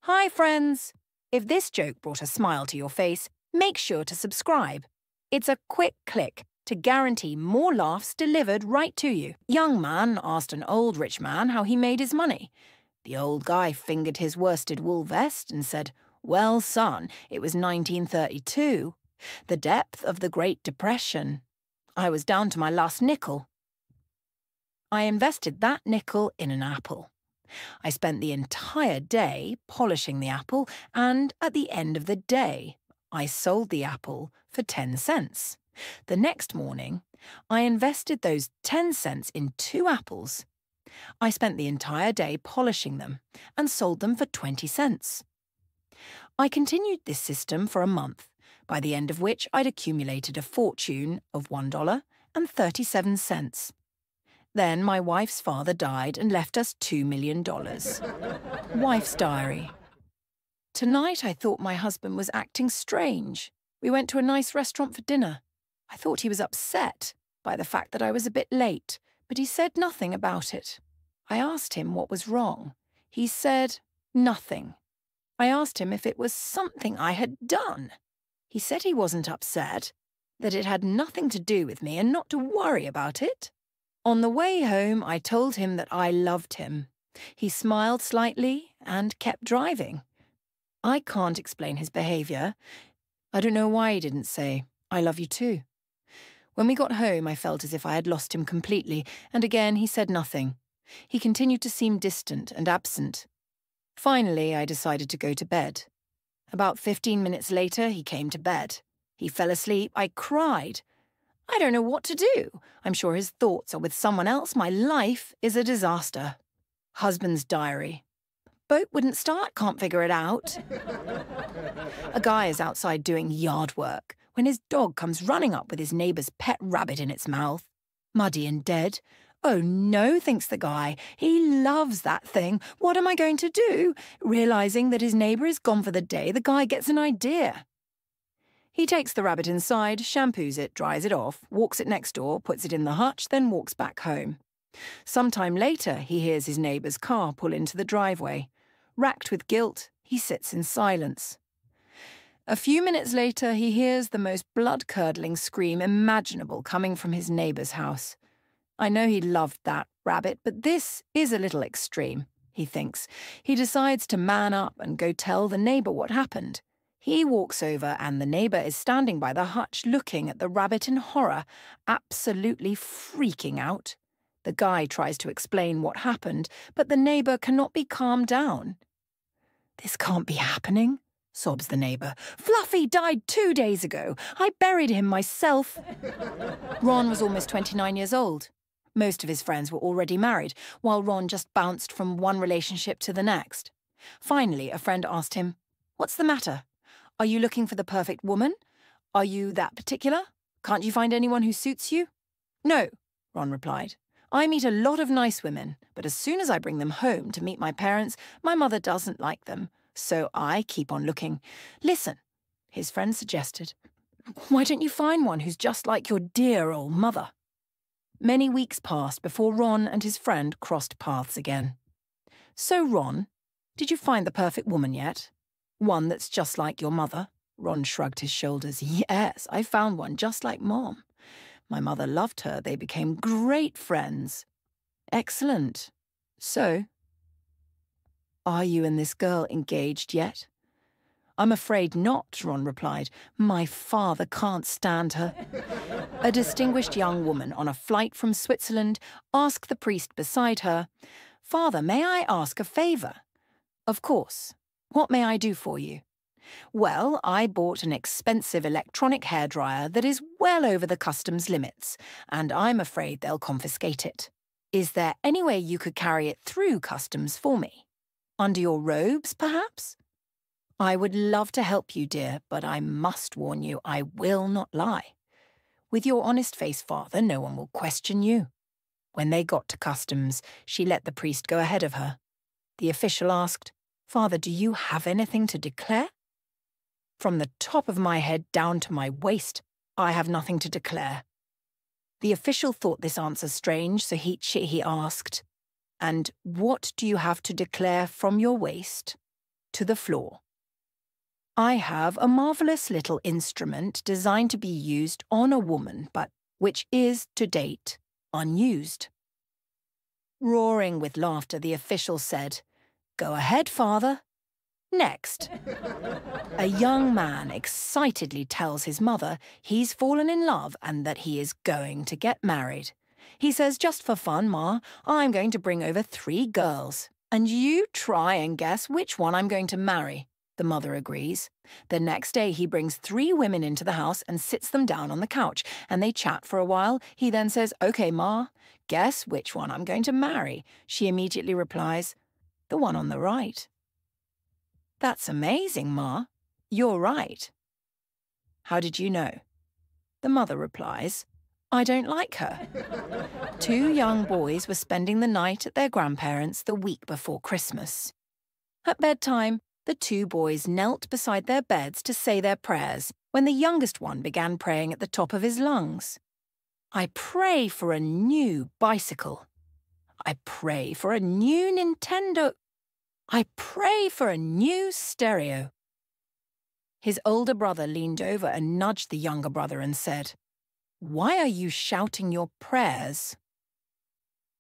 Hi, friends! If this joke brought a smile to your face, make sure to subscribe. It's a quick click to guarantee more laughs delivered right to you. Young man asked an old rich man how he made his money. The old guy fingered his worsted wool vest and said, "Well, son, it was 1932. The depth of the Great Depression. I was down to my last nickel. I invested that nickel in an apple. I spent the entire day polishing the apple, and at the end of the day, I sold the apple for 10 cents. The next morning, I invested those 10 cents in 2 apples. I spent the entire day polishing them and sold them for 20 cents. I continued this system for a month, by the end of which I'd accumulated a fortune of $1.37. Then my wife's father died and left us $2 million. Wife's diary. Tonight I thought my husband was acting strange. We went to a nice restaurant for dinner. I thought he was upset by the fact that I was a bit late, but he said nothing about it. I asked him what was wrong. He said nothing. I asked him if it was something I had done. He said he wasn't upset, that it had nothing to do with me and not to worry about it. On the way home, I told him that I loved him. He smiled slightly and kept driving. I can't explain his behaviour. I don't know why he didn't say, "I love you too." When we got home, I felt as if I had lost him completely, and again he said nothing. He continued to seem distant and absent. Finally, I decided to go to bed. About 15 minutes later, he came to bed. He fell asleep. I cried. I don't know what to do. I'm sure his thoughts are with someone else. My life is a disaster. Husband's diary. Boat wouldn't start, can't figure it out. A guy is outside doing yard work when his dog comes running up with his neighbour's pet rabbit in its mouth. Muddy and dead. Oh no, thinks the guy. He loves that thing. What am I going to do? Realising that his neighbour is gone for the day, the guy gets an idea. He takes the rabbit inside, shampoos it, dries it off, walks it next door, puts it in the hutch, then walks back home. Sometime later, he hears his neighbour's car pull into the driveway. Racked with guilt, he sits in silence. A few minutes later, he hears the most blood-curdling scream imaginable coming from his neighbour's house. I know he loved that rabbit, but this is a little extreme, he thinks. He decides to man up and go tell the neighbour what happened. He walks over and the neighbour is standing by the hutch looking at the rabbit in horror, absolutely freaking out. The guy tries to explain what happened, but the neighbour cannot be calmed down. "This can't be happening," sobs the neighbour. "Fluffy died 2 days ago. I buried him myself." Ron was almost 29 years old. Most of his friends were already married, while Ron just bounced from one relationship to the next. Finally, a friend asked him, "What's the matter? Are you looking for the perfect woman? Are you that particular? Can't you find anyone who suits you?" "No," Ron replied. "I meet a lot of nice women, but as soon as I bring them home to meet my parents, my mother doesn't like them, so I keep on looking." "Listen," his friend suggested, "why don't you find one who's just like your dear old mother?" Many weeks passed before Ron and his friend crossed paths again. "So, Ron, did you find the perfect woman yet? One that's just like your mother?" Ron shrugged his shoulders. "Yes, I found one just like Mom. My mother loved her. They became great friends." "Excellent. So, are you and this girl engaged yet?" "I'm afraid not," Ron replied. "My father can't stand her." A distinguished young woman on a flight from Switzerland asked the priest beside her, "Father, may I ask a favour?" "Of course. What may I do for you?" "Well, I bought an expensive electronic hairdryer that is well over the customs limits, and I'm afraid they'll confiscate it. Is there any way you could carry it through customs for me? Under your robes, perhaps?" "I would love to help you, dear, but I must warn you, I will not lie. With your honest face, Father, no one will question you." When they got to customs, she let the priest go ahead of her. The official asked, "Father, do you have anything to declare?" "From the top of my head down to my waist, I have nothing to declare." The official thought this answer strange, so he asked, "And what do you have to declare from your waist?" to the floor. I have a marvellous little instrument designed to be used on a woman, but which is, to date, unused. Roaring with laughter, the official said, "Go ahead, father." Next. A young man excitedly tells his mother he's fallen in love and that he is going to get married. He says, "Just for fun, Ma, I'm going to bring over 3 girls. And you try and guess which one I'm going to marry." The mother agrees. The next day he brings 3 women into the house and sits them down on the couch, and they chat for a while. He then says, "Okay, Ma, guess which one I'm going to marry." She immediately replies, "The one on the right." "That's amazing, Ma. You're right." "How did you know?" The mother replies, "I don't like her." 2 young boys were spending the night at their grandparents' the week before Christmas. At bedtime, the 2 boys knelt beside their beds to say their prayers when the youngest one began praying at the top of his lungs. "I pray for a new bicycle. I pray for a new Nintendo. I pray for a new stereo." His older brother leaned over and nudged the younger brother and said, "Why are you shouting your prayers?"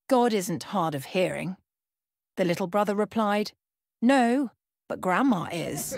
"God isn't hard of hearing." The little brother replied, "No, but Grandma is."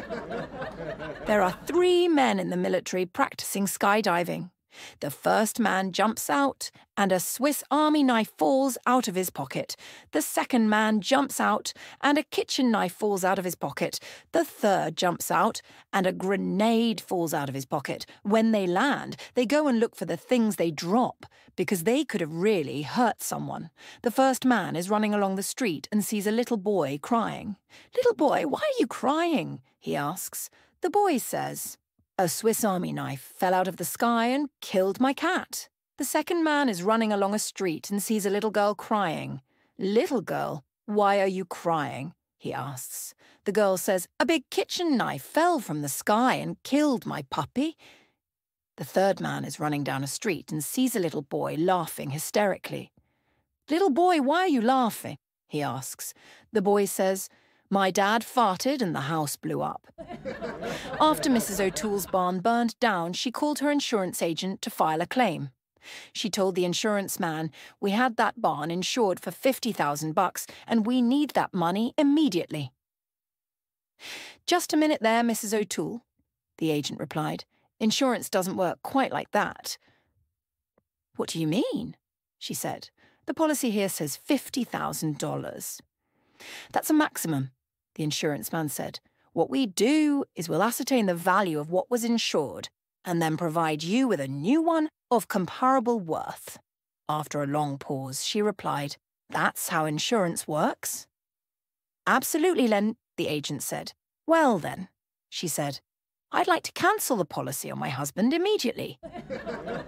There are 3 men in the military practicing skydiving. The first man jumps out, and a Swiss Army knife falls out of his pocket. The second man jumps out, and a kitchen knife falls out of his pocket. The third jumps out, and a grenade falls out of his pocket. When they land, they go and look for the things they drop, because they could have really hurt someone. The first man is running along the street and sees a little boy crying. "Little boy, why are you crying?" he asks. The boy says, "A Swiss Army knife fell out of the sky and killed my cat." The second man is running along a street and sees a little girl crying. "Little girl, why are you crying?" he asks. The girl says, "A big kitchen knife fell from the sky and killed my puppy." The third man is running down a street and sees a little boy laughing hysterically. "Little boy, why are you laughing?" he asks. The boy says, "My dad farted and the house blew up." After Mrs. O'Toole's barn burned down, she called her insurance agent to file a claim. She told the insurance man, "We had that barn insured for $50,000 and we need that money immediately." "Just a minute there, Mrs. O'Toole," the agent replied. "Insurance doesn't work quite like that." "What do you mean?" she said. "The policy here says $50,000. "That's a maximum," the insurance man said. "What we do is we'll ascertain the value of what was insured and then provide you with a new one of comparable worth." After a long pause, she replied, "That's how insurance works?" "Absolutely, Len," the agent said. "Well then," she said, "I'd like to cancel the policy on my husband immediately."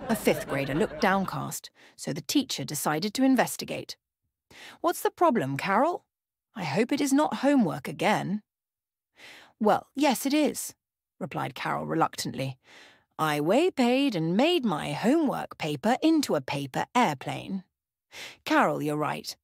A 5th grader looked downcast, so the teacher decided to investigate. "What's the problem, Carol? I hope it is not homework again." "Well, yes, it is," replied Carol reluctantly. "I way paid and made my homework paper into a paper airplane." "Carol, you're right.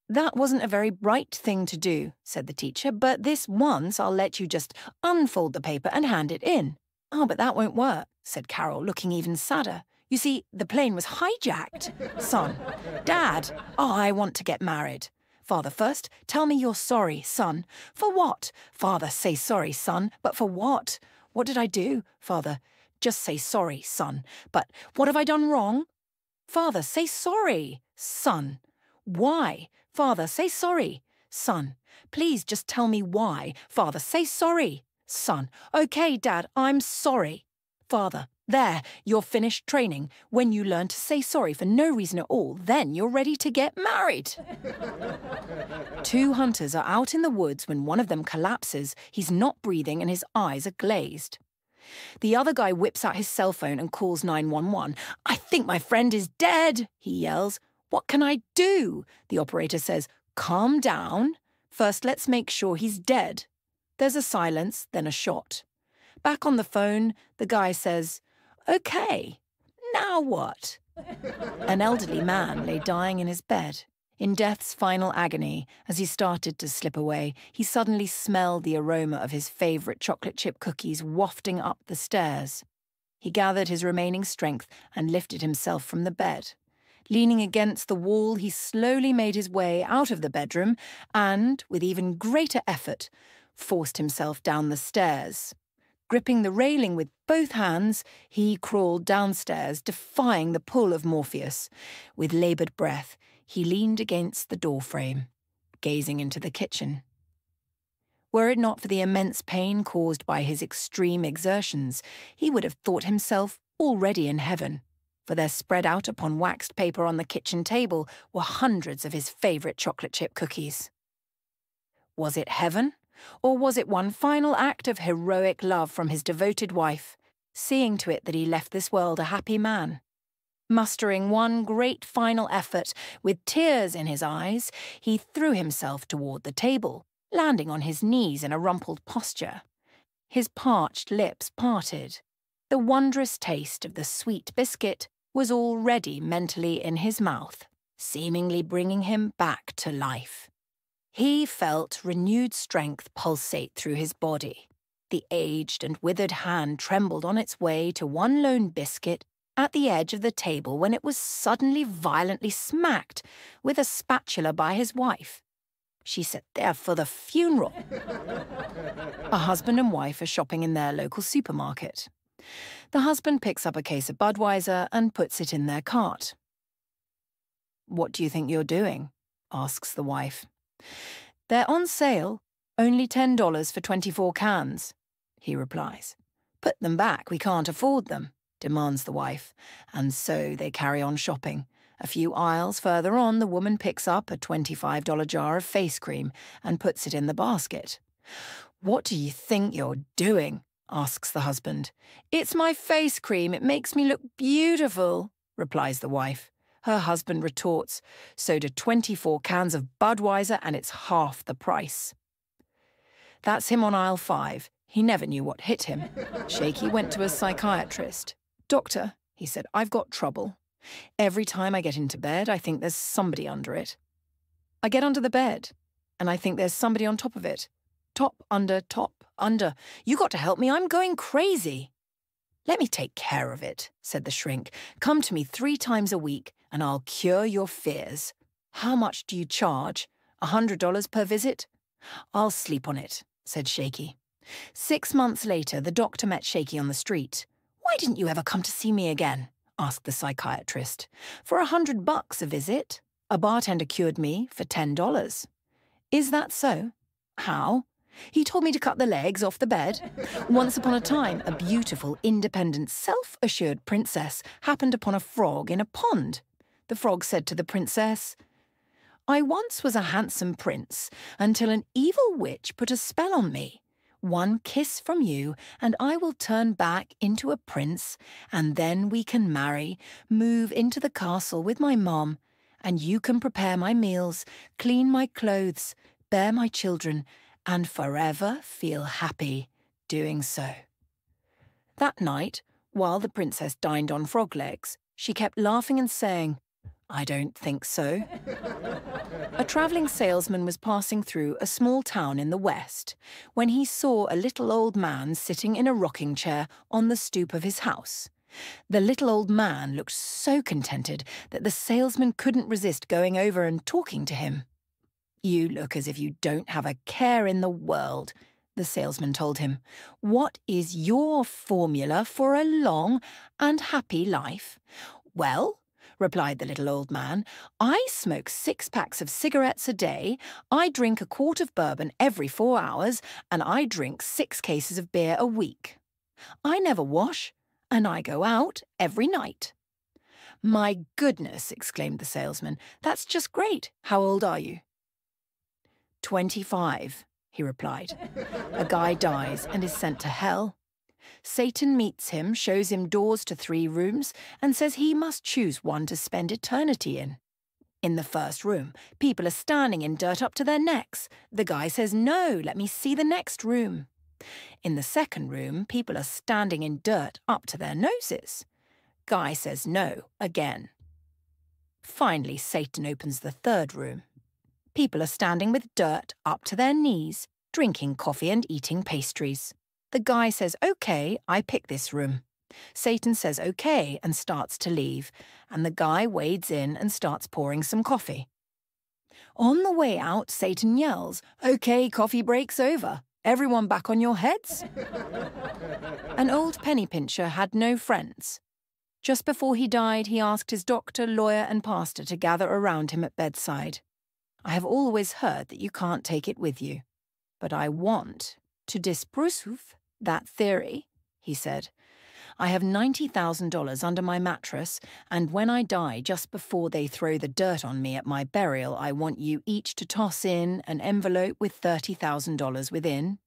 That wasn't a very bright thing to do," said the teacher, "but this once I'll let you just unfold the paper and hand it in." "Oh, but that won't work," said Carol, looking even sadder. "You see, the plane was hijacked." "Son, Dad, I want to get married." "Father, first, tell me you're sorry, son." "For what?" "Father, say sorry, son." "But for what?" "What did I do?" "Father, just say sorry, son." "But what have I done wrong?" "Father, say sorry." "Son, why?" "Father, say sorry." "Son, please just tell me why." "Father, say sorry." "Son, okay, Dad, I'm sorry." "Father, there, you're finished training. When you learn to say sorry for no reason at all, then you're ready to get married." 2 hunters are out in the woods when one of them collapses. He's not breathing and his eyes are glazed. The other guy whips out his cell phone and calls 911. "I think my friend is dead," he yells. "What can I do?" The operator says, "Calm down. First, let's make sure he's dead." There's a silence, then a shot. Back on the phone, the guy says, "Okay, now what?" An elderly man lay dying in his bed. In death's final agony, as he started to slip away, he suddenly smelled the aroma of his favourite chocolate chip cookies wafting up the stairs. He gathered his remaining strength and lifted himself from the bed. Leaning against the wall, he slowly made his way out of the bedroom and, with even greater effort, forced himself down the stairs. Gripping the railing with both hands, he crawled downstairs, defying the pull of Morpheus. With laboured breath, he leaned against the doorframe, gazing into the kitchen. Were it not for the immense pain caused by his extreme exertions, he would have thought himself already in heaven, for there spread out upon waxed paper on the kitchen table were hundreds of his favourite chocolate chip cookies. Was it heaven, or was it one final act of heroic love from his devoted wife, seeing to it that he left this world a happy man? Mustering one great final effort, with tears in his eyes, he threw himself toward the table, landing on his knees in a rumpled posture. His parched lips parted. The wondrous taste of the sweet biscuit was already mentally in his mouth, seemingly bringing him back to life. He felt renewed strength pulsate through his body. The aged and withered hand trembled on its way to one lone biscuit at the edge of the table when it was suddenly violently smacked with a spatula by his wife. She sat there for the funeral. A husband and wife are shopping in their local supermarket. The husband picks up a case of Budweiser and puts it in their cart. "What do you think you're doing?" asks the wife. "They're on sale, only $10 for 24 cans, he replies. "Put them back, we can't afford them," demands the wife, and so they carry on shopping. A few aisles further on, the woman picks up a $25 jar of face cream and puts it in the basket. "What do you think you're doing?" asks the husband. "It's my face cream, it makes me look beautiful," replies the wife. Her husband retorts, "So do 24 cans of Budweiser and it's half the price." That's him on aisle 5. He never knew what hit him. Shaky went to a psychiatrist. "Doctor," he said, "I've got trouble. Every time I get into bed, I think there's somebody under it. I get under the bed, and I think there's somebody on top of it. Top, under, top, under. You got to help me, I'm going crazy." "Let me take care of it," said the shrink. "Come to me 3 times a week, and I'll cure your fears. How much do you charge? $100 per visit?" "I'll sleep on it," said Shaky. 6 months later, the doctor met Shaky on the street. "Why didn't you ever come to see me again?" asked the psychiatrist. "For $100 a visit. A bartender cured me for $10. "Is that so? How?" "He told me to cut the legs off the bed. Once upon a time, a beautiful, independent, self-assured princess happened upon a frog in a pond. The frog said to the princess, 'I once was a handsome prince until an evil witch put a spell on me. One kiss from you, and I will turn back into a prince, and then we can marry, move into the castle with my mom, and you can prepare my meals, clean my clothes, bear my children, and forever feel happy doing so.'" That night, while the princess dined on frog legs, she kept laughing and saying, "I don't think so." A travelling salesman was passing through a small town in the west when he saw a little old man sitting in a rocking chair on the stoop of his house. The little old man looked so contented that the salesman couldn't resist going over and talking to him. "You look as if you don't have a care in the world," the salesman told him. "What is your formula for a long and happy life?" "Well," replied the little old man, "I smoke 6 packs of cigarettes a day, I drink a quart of bourbon every 4 hours, and I drink 6 cases of beer a week. I never wash, and I go out every night." "My goodness," exclaimed the salesman, "that's just great. How old are you?" 25, he replied. "A guy dies and is sent to hell. Satan meets him, shows him doors to 3 rooms, and says he must choose one to spend eternity in. In the first room, people are standing in dirt up to their necks. The guy says, 'No, let me see the next room.' In the second room, people are standing in dirt up to their noses. Guy says no again. Finally, Satan opens the third room. People are standing with dirt up to their knees, drinking coffee and eating pastries. The guy says, "Okay, I pick this room." Satan says okay and starts to leave, and the guy wades in and starts pouring some coffee. On the way out, Satan yells, "Okay, coffee break's over. Everyone back on your heads?" An old penny pincher had no friends. Just before he died, he asked his doctor, lawyer, and pastor to gather around him at bedside. "I have always heard that you can't take it with you, but I want to disprove that theory," he said. "I have $90,000 under my mattress, and when I die, just before they throw the dirt on me at my burial, I want you each to toss in an envelope with $30,000 within."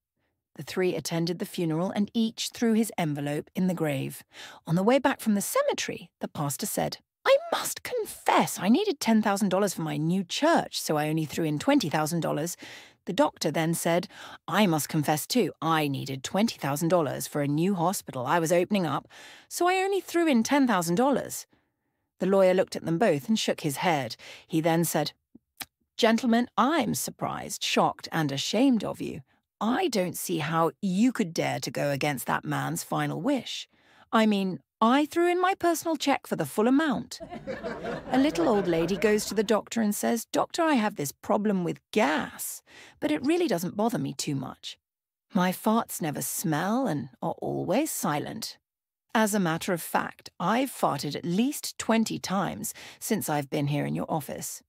The three attended the funeral and each threw his envelope in the grave. On the way back from the cemetery, the pastor said, "I must confess I needed $10,000 for my new church, so I only threw in $20,000. The doctor then said, "I must confess too, I needed $20,000 for a new hospital I was opening up, so I only threw in $10,000. The lawyer looked at them both and shook his head. He then said, "Gentlemen, I'm surprised, shocked, and ashamed of you. I don't see how you could dare to go against that man's final wish. I mean, I threw in my personal check for the full amount." A little old lady goes to the doctor and says, "Doctor, I have this problem with gas, but it really doesn't bother me too much. My farts never smell and are always silent. As a matter of fact, I've farted at least 20 times since I've been here in your office.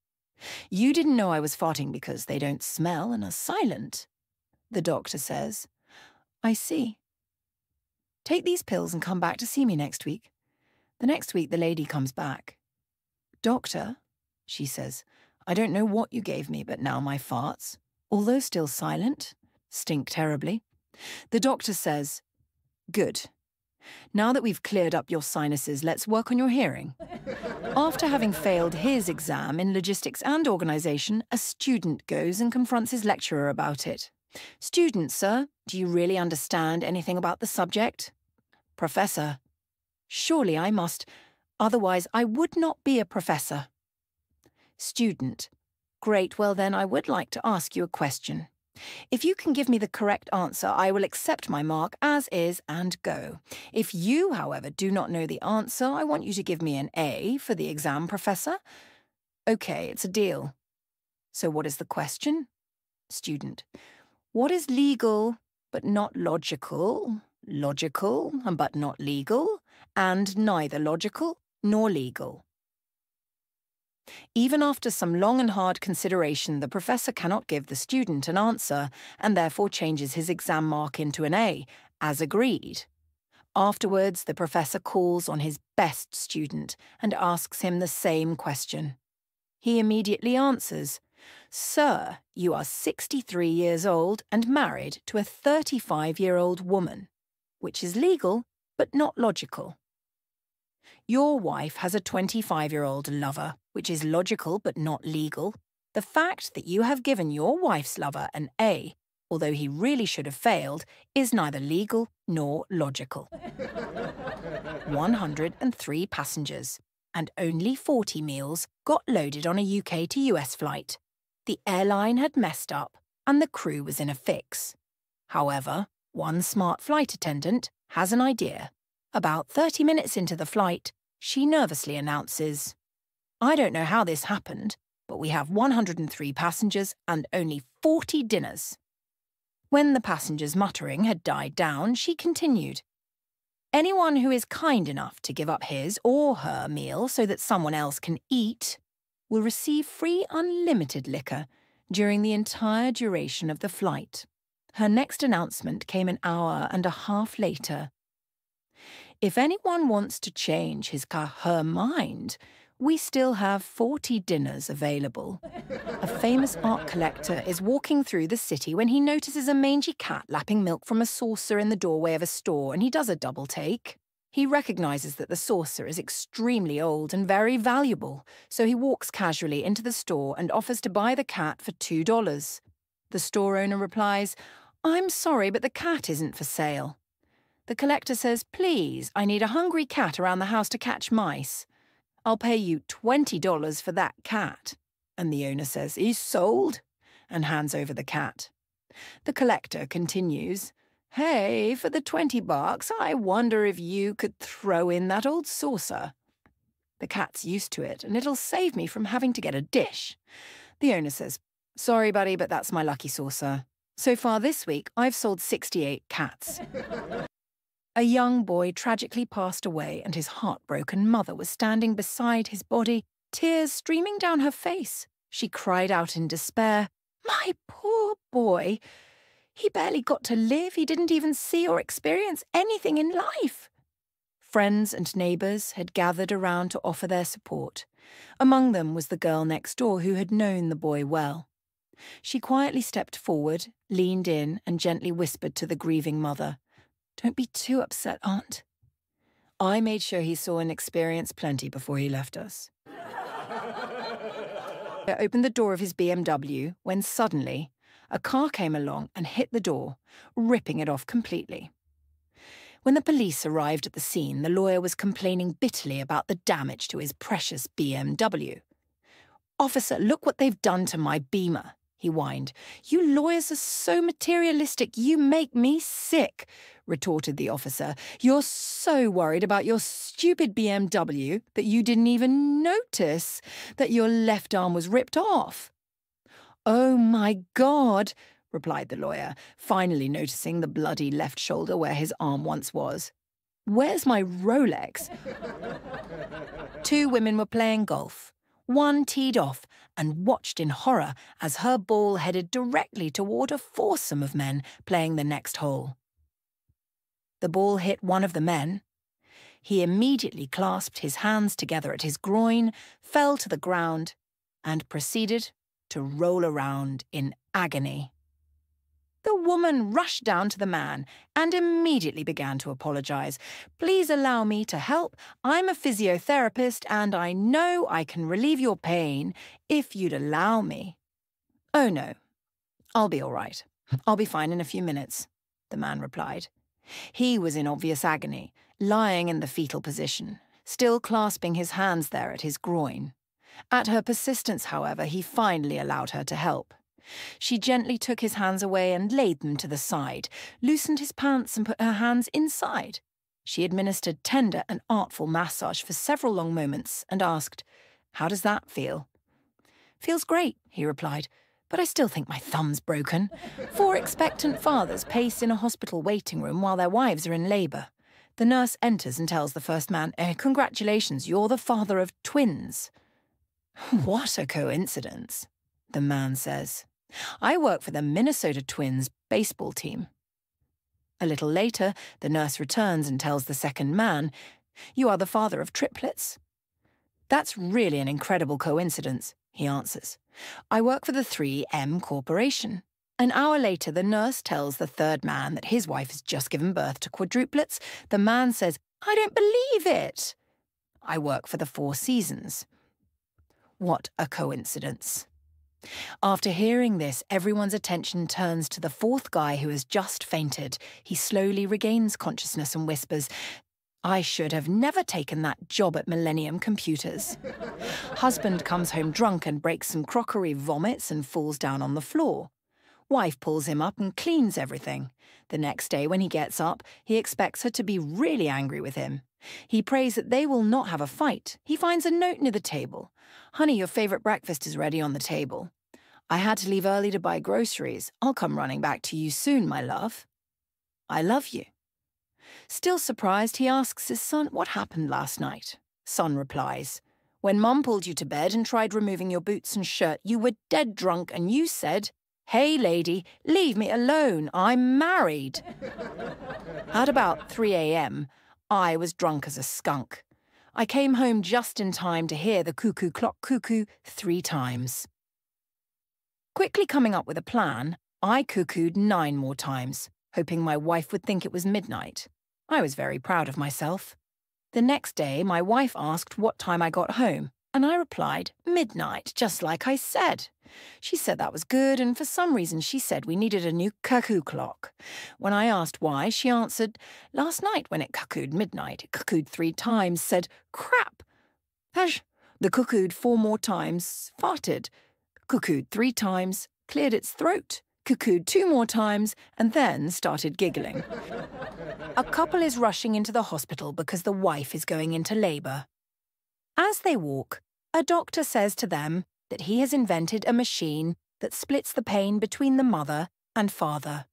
You didn't know I was farting because they don't smell and are silent." The doctor says, "I see. Take these pills and come back to see me next week." The next week, the lady comes back. "Doctor," she says, "I don't know what you gave me, but now my farts, although still silent, stink terribly." The doctor says, "Good. Now that we've cleared up your sinuses, let's work on your hearing." After having failed his exam in logistics and organisation, a student goes and confronts his lecturer about it. "Student, sir, do you really understand anything about the subject?" "Professor, surely I must, otherwise I would not be a professor." Student, "Great, well then I would like to ask you a question. If you can give me the correct answer, I will accept my mark as is and go. If you, however, do not know the answer, I want you to give me an A for the exam, Professor." "Okay, it's a deal. So what is the question?" Student, "What is legal but not logical, logical but not legal, and neither logical nor legal?" Even after some long and hard consideration, the professor cannot give the student an answer and therefore changes his exam mark into an A, as agreed. Afterwards, the professor calls on his best student and asks him the same question. He immediately answers, "Sir, you are 63 years old and married to a 35-year-old woman, which is legal but not logical. Your wife has a 25-year-old lover, which is logical but not legal. The fact that you have given your wife's lover an A, although he really should have failed, is neither legal nor logical." 103 passengers and only 40 meals got loaded on a UK to US flight. The airline had messed up and the crew was in a fix. However, one smart flight attendant has an idea. About 30 minutes into the flight, she nervously announces, "I don't know how this happened, but we have 103 passengers and only 40 dinners." When the passengers' muttering had died down, she continued, "Anyone who is kind enough to give up his or her meal so that someone else can eat will receive free unlimited liquor during the entire duration of the flight." Her next announcement came an hour and a half later. "If anyone wants to change his her mind, we still have 40 dinners available." A famous art collector is walking through the city when he notices a mangy cat lapping milk from a saucer in the doorway of a store, and he does a double take. He recognizes that the saucer is extremely old and very valuable, so he walks casually into the store and offers to buy the cat for $2. The store owner replies, "I'm sorry, but the cat isn't for sale." The collector says, "Please, I need a hungry cat around the house to catch mice." I'll pay you $20 for that cat. And the owner says, he's sold, and hands over the cat. The collector continues, hey, for the $20, I wonder if you could throw in that old saucer. The cat's used to it, and it'll save me from having to get a dish. The owner says, sorry, buddy, but that's my lucky saucer. So far this week, I've sold 68 cats. A young boy tragically passed away, and his heartbroken mother was standing beside his body, tears streaming down her face. She cried out in despair, my poor boy. He barely got to live. He didn't even see or experience anything in life. Friends and neighbours had gathered around to offer their support. Among them was the girl next door who had known the boy well. She quietly stepped forward, leaned in, and gently whispered to the grieving mother, don't be too upset, Aunt. I made sure he saw and experienced plenty before he left us. He opened the door of his BMW when suddenly a car came along and hit the door, ripping it off completely. When the police arrived at the scene, the lawyer was complaining bitterly about the damage to his precious BMW. Officer, look what they've done to my Beamer, he whined. You lawyers are so materialistic, you make me sick, retorted the officer. You're so worried about your stupid BMW that you didn't even notice that your left arm was ripped off. Oh my God, replied the lawyer, finally noticing the bloody left shoulder where his arm once was. Where's my Rolex? Two women were playing golf. One teed off and watched in horror as her ball headed directly toward a foursome of men playing the next hole. The ball hit one of the men. He immediately clasped his hands together at his groin, fell to the ground, and proceeded to roll around in agony. The woman rushed down to the man and immediately began to apologize. Please allow me to help. I'm a physiotherapist and I know I can relieve your pain if you'd allow me. Oh no, I'll be all right. I'll be fine in a few minutes, the man replied. He was in obvious agony, lying in the fetal position, still clasping his hands there at his groin. At her persistence, however, he finally allowed her to help. She gently took his hands away and laid them to the side, loosened his pants and put her hands inside. She administered tender and artful massage for several long moments and asked, how does that feel? Feels great, he replied, but I still think my thumb's broken. 4 expectant fathers pace in a hospital waiting room while their wives are in labour. The nurse enters and tells the first man, congratulations, you're the father of twins. What a coincidence, the man says. I work for the Minnesota Twins baseball team. A little later, the nurse returns and tells the second man, you are the father of triplets. That's really an incredible coincidence, he answers. I work for the 3M Corporation. An hour later, the nurse tells the third man that his wife has just given birth to quadruplets. The man says, I don't believe it. I work for the 4 Seasons. What a coincidence. After hearing this, everyone's attention turns to the fourth guy who has just fainted. He slowly regains consciousness and whispers, I should have never taken that job at Millennium Computers. Husband comes home drunk and breaks some crockery, vomits and falls down on the floor. Wife pulls him up and cleans everything. The next day when he gets up, he expects her to be really angry with him. He prays that they will not have a fight. He finds a note near the table. Honey, your favourite breakfast is ready on the table. I had to leave early to buy groceries. I'll come running back to you soon, my love. I love you. Still surprised, he asks his son what happened last night. Son replies, when Mum pulled you to bed and tried removing your boots and shirt, you were dead drunk and you said, hey lady, leave me alone, I'm married. At about 3 a.m, I was drunk as a skunk. I came home just in time to hear the cuckoo clock cuckoo 3 times. Quickly coming up with a plan, I cuckooed 9 more times, hoping my wife would think it was midnight. I was very proud of myself. The next day, my wife asked what time I got home, and I replied, midnight, just like I said. She said that was good, and for some reason she said we needed a new cuckoo clock. When I asked why, she answered, last night when it cuckooed midnight, it cuckooed 3 times, said, crap. Hush! The cuckooed 4 more times, farted. Cuckooed 3 times, cleared its throat. Cuckooed 2 more times, and then started giggling. A couple is rushing into the hospital because the wife is going into labour. As they walk, a doctor says to them that he has invented a machine that splits the pain between the mother and father.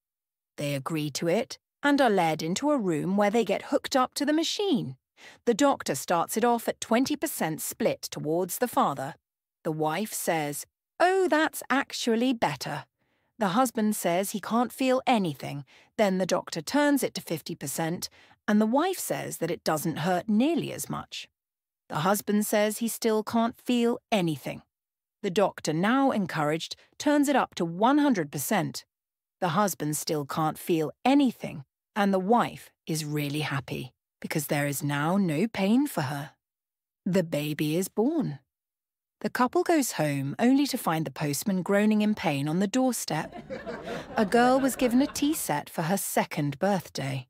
They agree to it and are led into a room where they get hooked up to the machine. The doctor starts it off at 20% split towards the father. The wife says, "Oh, that's actually better." The husband says he can't feel anything. Then the doctor turns it to 50%, and the wife says that it doesn't hurt nearly as much. The husband says he still can't feel anything. The doctor, now encouraged, turns it up to 100%. The husband still can't feel anything, and the wife is really happy because there is now no pain for her. The baby is born. The couple goes home only to find the postman groaning in pain on the doorstep. A girl was given a tea set for her 2nd birthday.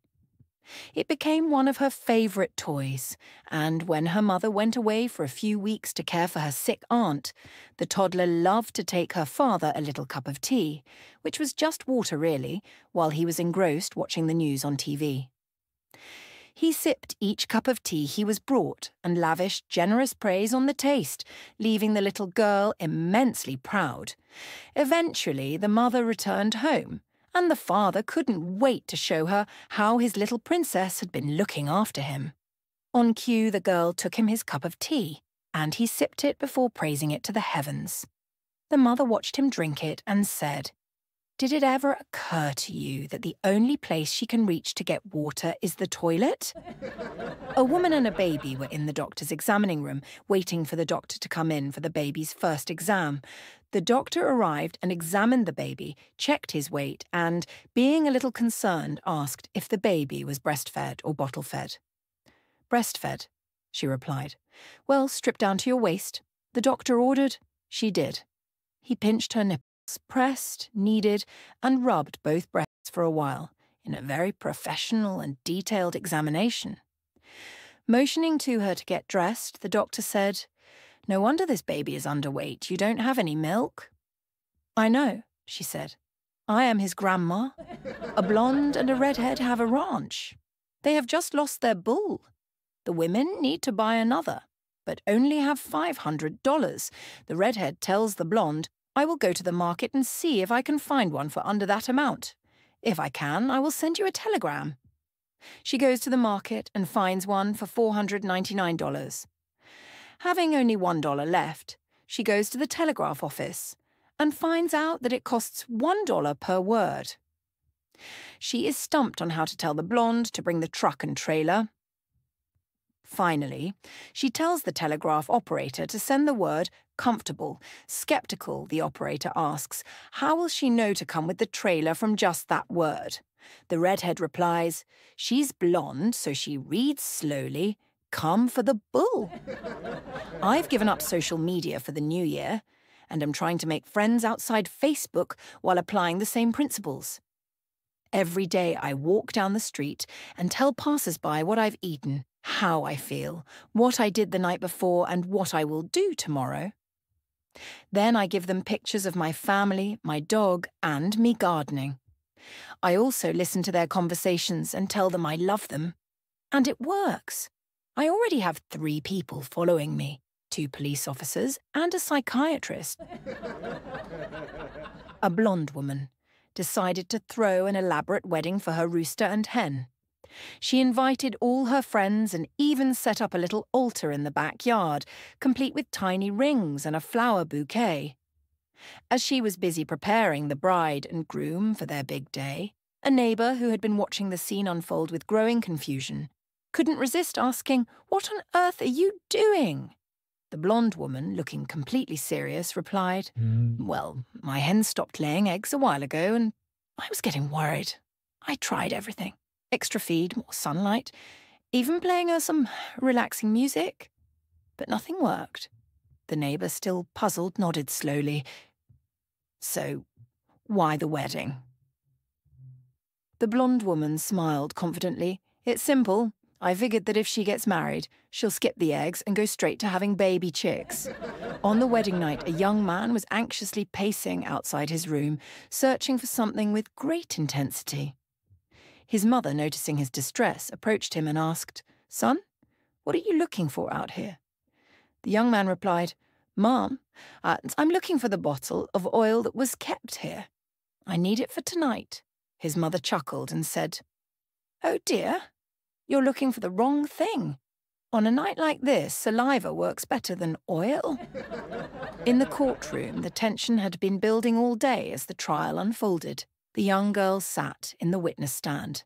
It became one of her favourite toys, and when her mother went away for a few weeks to care for her sick aunt, the toddler loved to take her father a little cup of tea, which was just water really, while he was engrossed watching the news on TV. He sipped each cup of tea he was brought and lavished generous praise on the taste, leaving the little girl immensely proud. Eventually, the mother returned home, and the father couldn't wait to show her how his little princess had been looking after him. On cue, the girl took him his cup of tea, and he sipped it before praising it to the heavens. The mother watched him drink it and said, "Did it ever occur to you that the only place she can reach to get water is the toilet?" A woman and a baby were in the doctor's examining room, waiting for the doctor to come in for the baby's first exam. The doctor arrived and examined the baby, checked his weight, and, being a little concerned, asked if the baby was breastfed or bottle-fed. "Breastfed," she replied. "Well, strip down to your waist." The doctor ordered. She did. He pinched her nipples, pressed, kneaded, and rubbed both breasts for a while, in a very professional and detailed examination. Motioning to her to get dressed, the doctor said, "No wonder this baby is underweight. You don't have any milk." "I know," she said. "I am his grandma. A blonde and a redhead have a ranch. They have just lost their bull. The women need to buy another, but only have $500. The redhead tells the blonde, 'I will go to the market and see if I can find one for under that amount. If I can, I will send you a telegram.' She goes to the market and finds one for $499. Having only $1 left, she goes to the telegraph office and finds out that it costs $1 per word. She is stumped on how to tell the blonde to bring the truck and trailer. Finally, she tells the telegraph operator to send the word comfortable. Skeptical, the operator asks, how will she know to come with the trailer from just that word? The redhead replies, she's blonde, so she reads slowly, come for the bull. I've given up social media for the new year, and am trying to make friends outside Facebook while applying the same principles. Every day I walk down the street and tell passers-by what I've eaten, how I feel, what I did the night before, and what I will do tomorrow. Then I give them pictures of my family, my dog, and me gardening. I also listen to their conversations and tell them I love them. And it works. I already have 3 people following me, 2 police officers and a psychiatrist. A blonde woman decided to throw an elaborate wedding for her rooster and hen. She invited all her friends and even set up a little altar in the backyard, complete with tiny rings and a flower bouquet. As she was busy preparing the bride and groom for their big day, a neighbour who had been watching the scene unfold with growing confusion couldn't resist asking, "What on earth are you doing?" The blonde woman, looking completely serious, replied, "Well, my hen stopped laying eggs a while ago and I was getting worried. I tried everything. Extra feed, more sunlight, even playing her some relaxing music. But nothing worked." The neighbour, still puzzled, nodded slowly. "So, why the wedding?" The blonde woman smiled confidently. "It's simple. I figured that if she gets married, she'll skip the eggs and go straight to having baby chicks. On the wedding night, a young man was anxiously pacing outside his room, searching for something with great intensity. His mother, noticing his distress, approached him and asked, "Son, what are you looking for out here?" The young man replied, "Mom, I'm looking for the bottle of oil that was kept here. I need it for tonight." His mother chuckled and said, "Oh dear, you're looking for the wrong thing. On a night like this, saliva works better than oil." In the courtroom, the tension had been building all day as the trial unfolded. The young girl sat in the witness stand.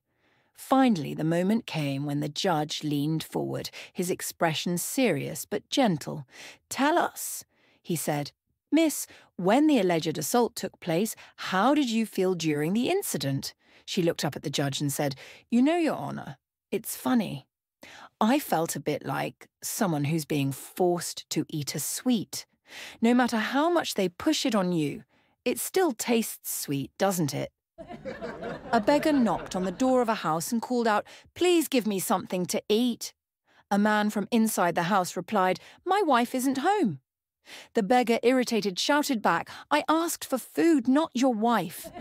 Finally, the moment came when the judge leaned forward, his expression serious but gentle. "Tell us," he said. "Miss, when the alleged assault took place, how did you feel during the incident?" She looked up at the judge and said, "You know, Your Honor, it's funny. I felt a bit like someone who's being forced to eat a sweet. No matter how much they push it on you, it still tastes sweet, doesn't it?" A beggar knocked on the door of a house and called out, "Please give me something to eat." A man from inside the house replied, "My wife isn't home." The beggar, irritated, shouted back, "I asked for food, not your wife."